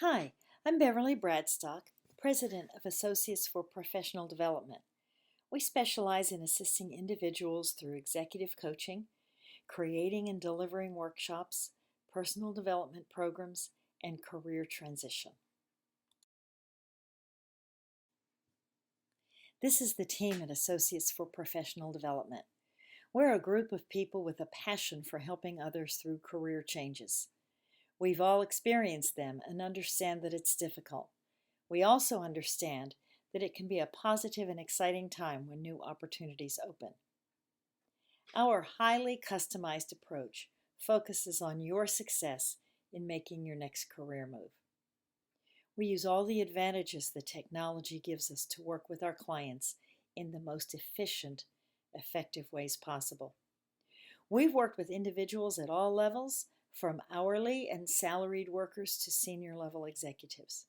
Hi, I'm Beverly Bradstock, President of Associates for Professional Development. We specialize in assisting individuals through executive coaching, creating and delivering workshops, personal development programs, and career transition. This is the team at Associates for Professional Development. We're a group of people with a passion for helping others through career changes. We've all experienced them and understand that it's difficult. We also understand that it can be a positive and exciting time when new opportunities open. Our highly customized approach focuses on your success in making your next career move. We use all the advantages that technology gives us to work with our clients in the most efficient, effective ways possible. We've worked with individuals at all levels, from hourly and salaried workers to senior level executives.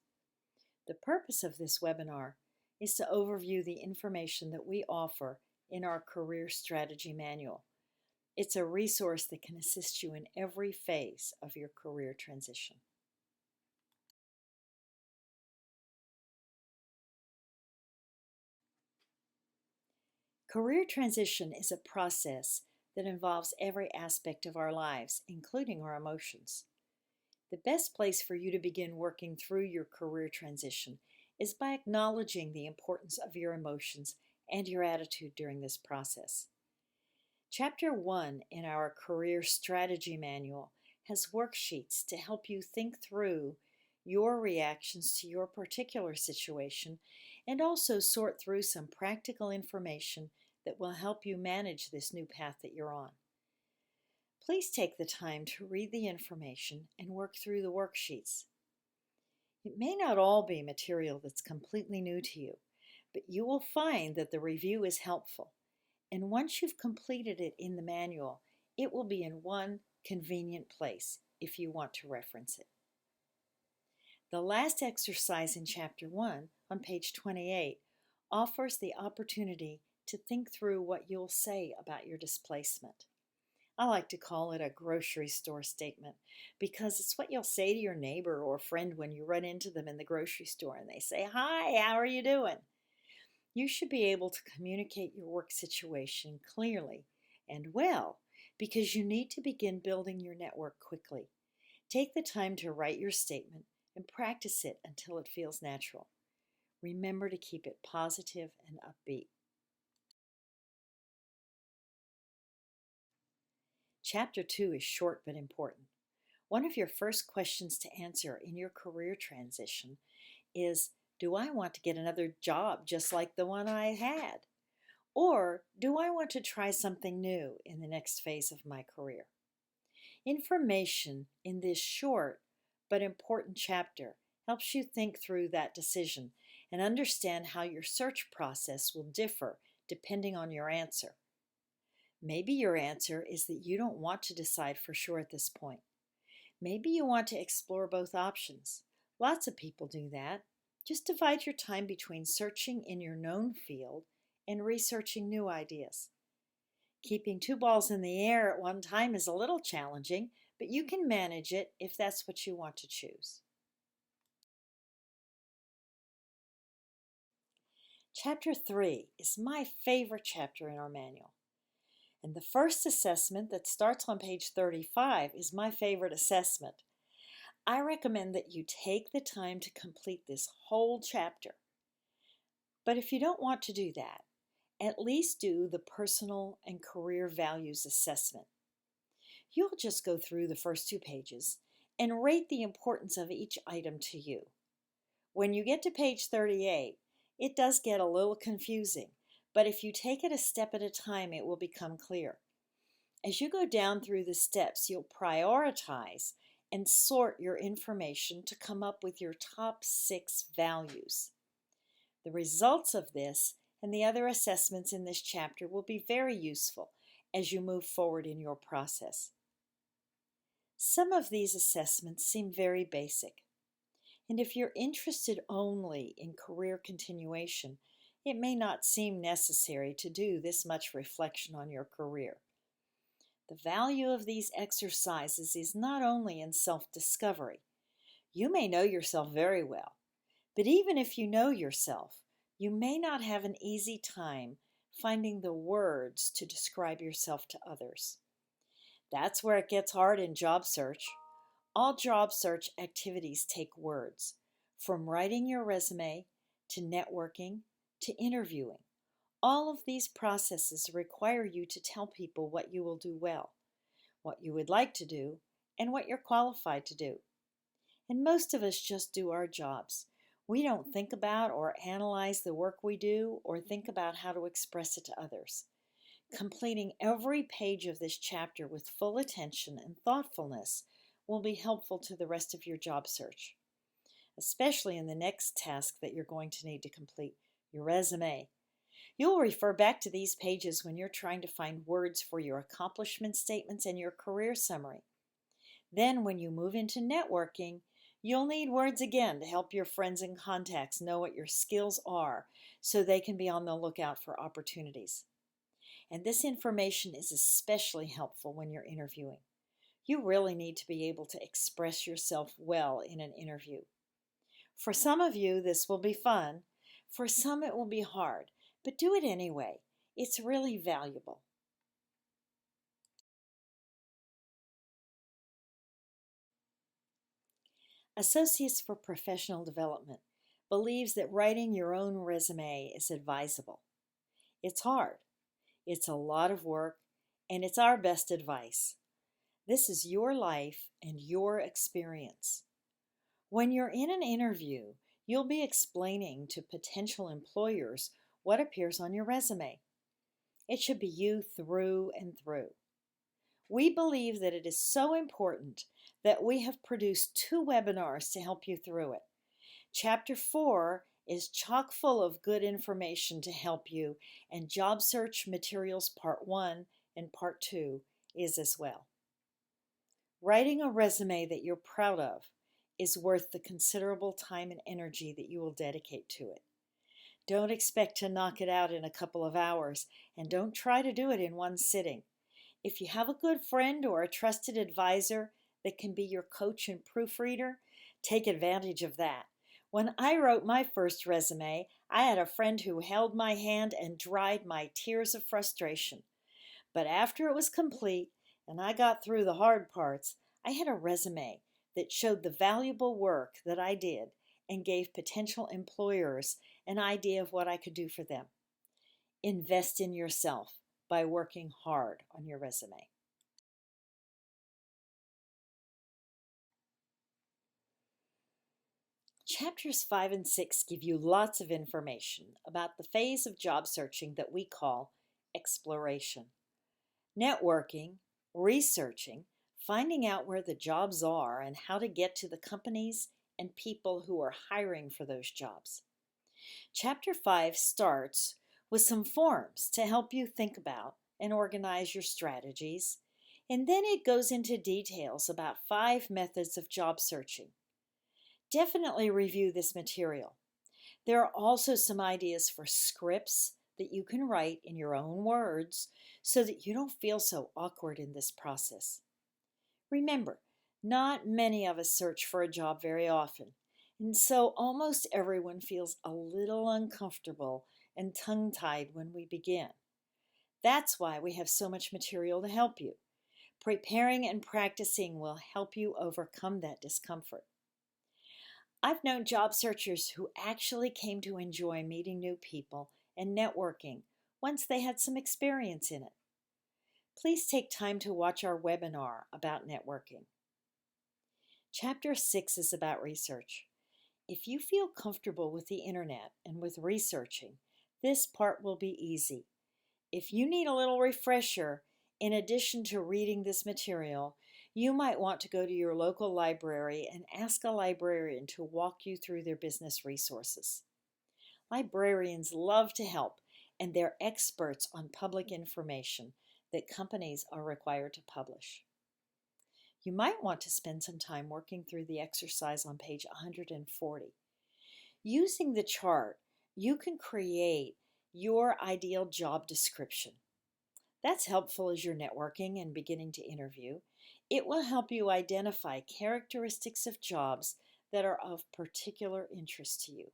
The purpose of this webinar is to overview the information that we offer in our Career Strategy Manual. It's a resource that can assist you in every phase of your career transition. Career transition is a process that involves every aspect of our lives, including our emotions. The best place for you to begin working through your career transition is by acknowledging the importance of your emotions and your attitude during this process. Chapter 1 in our Career Strategy Manual has worksheets to help you think through your reactions to your particular situation and also sort through some practical information that will help you manage this new path that you're on. Please take the time to read the information and work through the worksheets. It may not all be material that's completely new to you, but you will find that the review is helpful. And once you've completed it in the manual, it will be in one convenient place if you want to reference it. The last exercise in Chapter 1, on page 28, offers the opportunity to think through what you'll say about your displacement. I like to call it a grocery store statement because it's what you'll say to your neighbor or friend when you run into them in the grocery store and they say, "Hi, how are you doing?" You should be able to communicate your work situation clearly and well because you need to begin building your network quickly. Take the time to write your statement and practice it until it feels natural. Remember to keep it positive and upbeat. Chapter 2 is short but important. One of your first questions to answer in your career transition is, do I want to get another job just like the one I had? Or do I want to try something new in the next phase of my career? Information in this short but important chapter helps you think through that decision and understand how your search process will differ depending on your answer. Maybe your answer is that you don't want to decide for sure at this point. Maybe you want to explore both options. Lots of people do that. Just divide your time between searching in your known field and researching new ideas. Keeping two balls in the air at one time is a little challenging, but you can manage it if that's what you want to choose. Chapter 3 is my favorite chapter in our manual. And the first assessment that starts on page 35 is my favorite assessment. I recommend that you take the time to complete this whole chapter. But if you don't want to do that, at least do the personal and career values assessment. You'll just go through the first 2 pages and rate the importance of each item to you. When you get to page 38, it does get a little confusing, but if you take it a step at a time, it will become clear. As you go down through the steps, you'll prioritize and sort your information to come up with your top 6 values. The results of this and the other assessments in this chapter will be very useful as you move forward in your process. Some of these assessments seem very basic, and if you're interested only in career continuation, it may not seem necessary to do this much reflection on your career. The value of these exercises is not only in self-discovery. You may know yourself very well, but even if you know yourself, you may not have an easy time finding the words to describe yourself to others. That's where it gets hard in job search. All job search activities take words, from writing your resume to networking to interviewing. All of these processes require you to tell people what you will do well, what you would like to do, and what you're qualified to do. And most of us just do our jobs. We don't think about or analyze the work we do or think about how to express it to others. Completing every page of this chapter with full attention and thoughtfulness will be helpful to the rest of your job search, especially in the next task that you're going to need to complete, your resume. You'll refer back to these pages when you're trying to find words for your accomplishment statements and your career summary. Then, when you move into networking, you'll need words again to help your friends and contacts know what your skills are so they can be on the lookout for opportunities. And this information is especially helpful when you're interviewing. You really need to be able to express yourself well in an interview. For some of you, this will be fun. For some, it will be hard, but do it anyway. It's really valuable. Associates for Professional Development believes that writing your own resume is advisable. It's hard, it's a lot of work, and it's our best advice. This is your life and your experience. When you're in an interview, you'll be explaining to potential employers what appears on your resume. It should be you through and through. We believe that it is so important that we have produced 2 webinars to help you through it. Chapter 4 is chock full of good information to help you, and Job Search Materials Part 1 and Part 2 is as well. Writing a resume that you're proud of is worth the considerable time and energy that you will dedicate to it. Don't expect to knock it out in a couple of hours, and don't try to do it in one sitting. If you have a good friend or a trusted advisor that can be your coach and proofreader, take advantage of that. When I wrote my first resume, I had a friend who held my hand and dried my tears of frustration. But after it was complete and I got through the hard parts, I had a resume that showed the valuable work that I did and gave potential employers an idea of what I could do for them. Invest in yourself by working hard on your resume. Chapters 5 and 6 give you lots of information about the phase of job searching that we call exploration. Networking, researching, finding out where the jobs are and how to get to the companies and people who are hiring for those jobs. Chapter 5 starts with some forms to help you think about and organize your strategies, and then it goes into details about 5 methods of job searching. Definitely review this material. There are also some ideas for scripts that you can write in your own words so that you don't feel so awkward in this process. Remember, not many of us search for a job very often, and so almost everyone feels a little uncomfortable and tongue-tied when we begin. That's why we have so much material to help you. Preparing and practicing will help you overcome that discomfort. I've known job searchers who actually came to enjoy meeting new people and networking once they had some experience in it. Please take time to watch our webinar about networking. Chapter 6 is about research. If you feel comfortable with the internet and with researching, this part will be easy. If you need a little refresher, in addition to reading this material, you might want to go to your local library and ask a librarian to walk you through their business resources. Librarians love to help, and they're experts on public information that companies are required to publish. You might want to spend some time working through the exercise on page 140. Using the chart, you can create your ideal job description. That's helpful as you're networking and beginning to interview. It will help you identify characteristics of jobs that are of particular interest to you.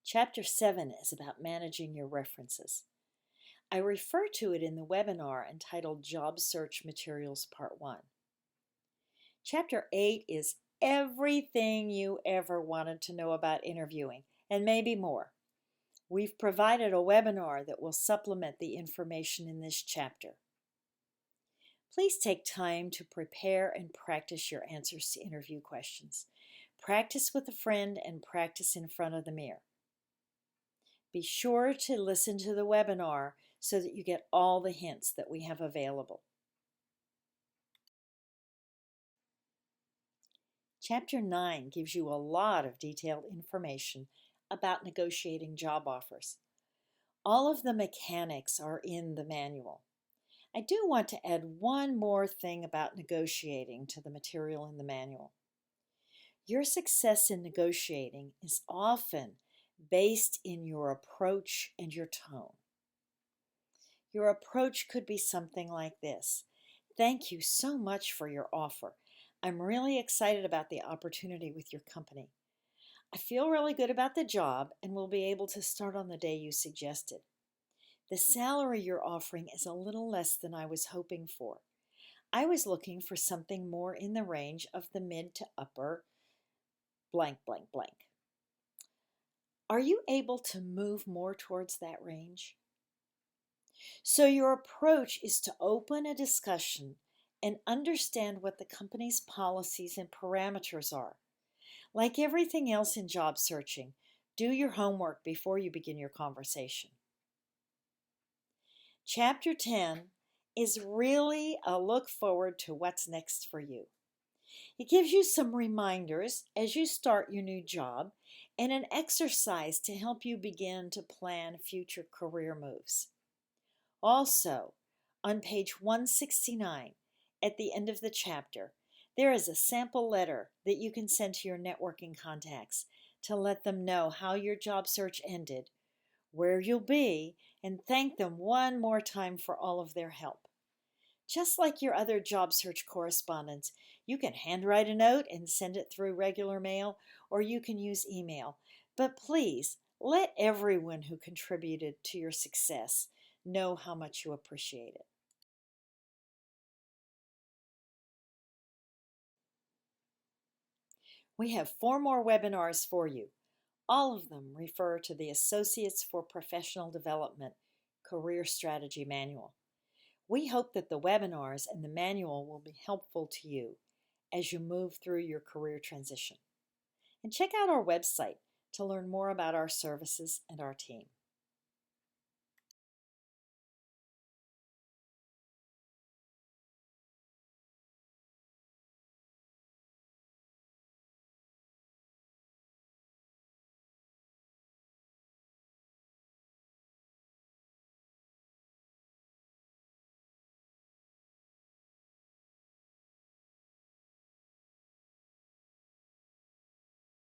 Chapter 7 is about managing your references. I refer to it in the webinar entitled Job Search Materials Part 1. Chapter 8 is everything you ever wanted to know about interviewing, and maybe more. We've provided a webinar that will supplement the information in this chapter. Please take time to prepare and practice your answers to interview questions. Practice with a friend and practice in front of the mirror. Be sure to listen to the webinar so that you get all the hints that we have available. Chapter 9 gives you a lot of detailed information about negotiating job offers. All of the mechanics are in the manual. I do want to add one more thing about negotiating to the material in the manual. Your success in negotiating is often based in your approach and your tone. Your approach could be something like this. Thank you so much for your offer. I'm really excited about the opportunity with your company. I feel really good about the job and will be able to start on the day you suggested. The salary you're offering is a little less than I was hoping for. I was looking for something more in the range of the mid to upper blank, blank, blank. Are you able to move more towards that range? So your approach is to open a discussion and understand what the company's policies and parameters are. Like everything else in job searching, do your homework before you begin your conversation. Chapter 10 is really a look forward to what's next for you. It gives you some reminders as you start your new job and an exercise to help you begin to plan future career moves. Also, on page 169, at the end of the chapter, there is a sample letter that you can send to your networking contacts to let them know how your job search ended, where you'll be, and thank them one more time for all of their help. Just like your other job search correspondence, you can handwrite a note and send it through regular mail, or you can use email. But please, let everyone who contributed to your success know how much you appreciate it. We have 4 more webinars for you. All of them refer to the Associates for Professional Development Career Strategy Manual. We hope that the webinars and the manual will be helpful to you as you move through your career transition. And check out our website to learn more about our services and our team.